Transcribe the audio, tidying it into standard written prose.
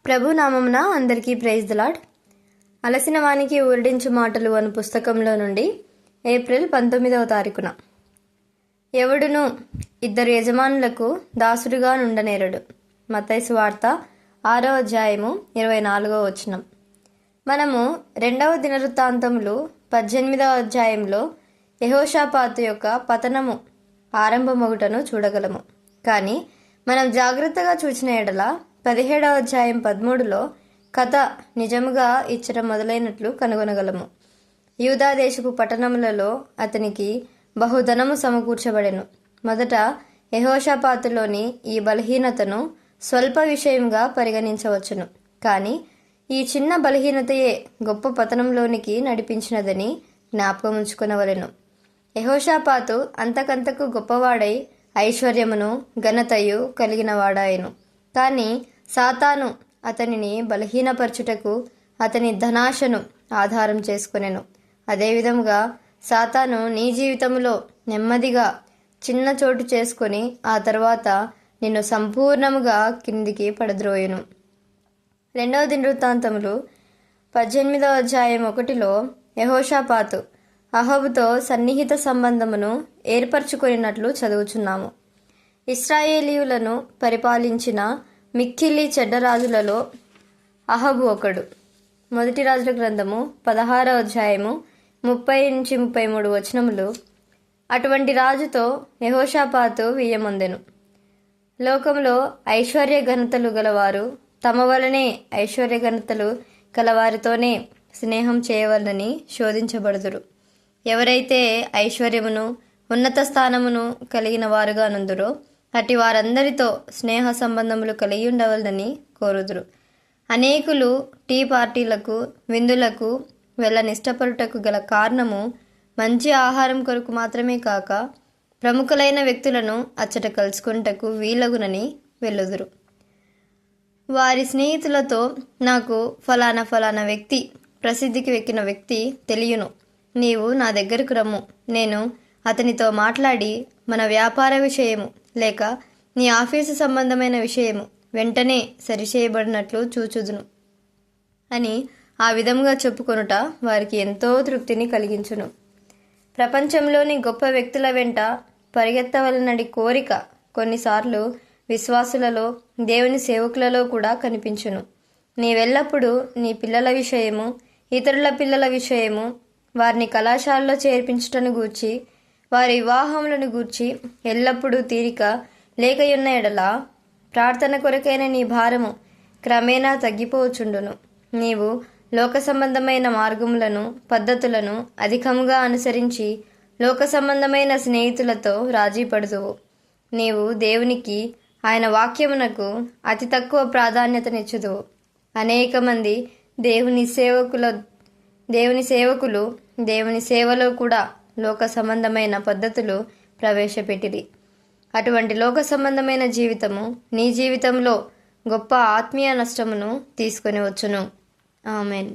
ప్రభు నామమున అందరికీ praise the lord. అలసిన వానికి ఊరడించు మాటలు అను పుస్తకంలో నుండి ఏప్రిల్ 19వ తారీఖున. ఎవడును ఇద్దరు యజమానులకు దాసుడుగా నుండనేరడు. మత్తయి సువార్త 6వ అధ్యాయము 24వ వచనం. మనము 2వ దినవృత్తాంతములు 18వ అధ్యాయంలో యెహోషాపాతు యొక్క పతనము ఆరంభమొగుటను చూడగలము. కానీ మనం జాగ్రత్తగా చూసిన ఎడల 17వ అధ్యాయం 13లో కథ నిజముగా ఇచ్చట మొదలైనట్లు కనుగొనగలము. యూదా దేశపు పట్టణములలో అతనికి బహుధనము సమకూర్చబడెను. మొదట యెహోషాపాతులోని ఈ బలహీనతను స్వల్ప విషయంగా పరిగణించవచ్చును. కానీ ఈ చిన్న బలహీనతయే గొప్ప పతనంలోనికి నడిపించినదని జ్ఞాపకం ఉంచుకొనవలెను. యెహోషాపాతు అంతకంతకు గొప్పవాడై ఐశ్వర్యమును ఘనతయు కలిగిన వాడాయను. కానీ సాతాను అతనిని బలహీనపరచుటకు అతని ధనాశను ఆధారం చేసుకొనెను. అదేవిధముగా సాతాను నీ జీవితంలో నెమ్మదిగా చిన్న చోటు చేసుకొని ఆ తర్వాత నిన్ను సంపూర్ణముగా కిందికి పడద్రోయును. 2వ దినవృత్తాంతములు 18వ అధ్యాయం 1లో యెహోషాపాతు అహాబుతో సన్నిహిత సంబంధమును ఏర్పరచుకొనినట్లు చదువుచున్నాము. ఇశ్రాయేలీయులను పరిపాలించిన మిక్కిలి చెడ్డరాజులలో అహాబు ఒకడు. మొదటి రాజుల గ్రంథము 16వ అధ్యాయము 30-33 వచనములు. అటువంటి రాజుతో యెహోషాపాతు వియ్యమొందెను. లోకంలో ఐశ్వర్య ఘనతలు గలవారు తమ వలనే ఐశ్వర్య ఘనతలు గలవారితోనే స్నేహం చేయవలనని శోధించబడుదురు. ఎవరైతే ఐశ్వర్యమును ఉన్నత స్థానమును కలిగిన వారుగా నందురో అట్టి వారందరితో స్నేహ సంబంధములు కలిగి ఉండవలనని కోరుదురు. అనేకులు టీ పార్టీలకు విందులకు వెళ్ళనిష్టపడుటకు గల కారణము మంచి ఆహారం కొరకు మాత్రమే కాక ప్రముఖులైన వ్యక్తులను అచ్చట కలుసుకుంటకు వీలగునని వెళ్ళుదురు. వారి స్నేహితులతో నాకు ఫలానా వ్యక్తి, ప్రసిద్ధికి వెక్కిన వ్యక్తి తెలియను, నీవు నా దగ్గరకు రమ్ము, నేను అతనితో మాట్లాడి మన వ్యాపార విషయము లేక నీ ఆఫీసు సంబంధమైన విషయము వెంటనే సరిచేయబడినట్లు చూచుదును అని ఆ విధముగా చెప్పుకొనుట వారికి ఎంతో తృప్తిని కలిగించును. ప్రపంచంలోని గొప్ప వ్యక్తుల వెంట పరిగెత్తవలనడి కోరిక కొన్నిసార్లు విశ్వాసులలో, దేవుని సేవకులలో కూడా కనిపించును. నీవెల్లప్పుడూ నీ పిల్లల విషయము, ఇతరుల పిల్లల విషయము, వారిని కళాశాలలో చేర్పించుటను గూర్చి, వారి వివాహములను గూర్చి ఎల్లప్పుడూ తీరిక లేకయున్న ఎడల ప్రార్థన కొరకైన నీ భారము క్రమేణా తగ్గిపోవచ్చుండును. నీవు లోక సంబంధమైన మార్గములను, పద్ధతులను అధికముగా అనుసరించి లోక సంబంధమైన స్నేహితులతో రాజీ పడుదువు. నీవు దేవునికి, ఆయన వాక్యమునకు అతి తక్కువ ప్రాధాన్యతనిచ్చుదువు. అనేక మంది దేవుని సేవకులు దేవుని సేవలో కూడా లోక సంబంధమైన పద్ధతులు ప్రవేశపెట్టిరి. అటువంటి లోక సంబంధమైన జీవితము నీ జీవితంలో గొప్ప ఆత్మీయ నష్టమును తీసుకొని వచ్చును. ఆమెన్.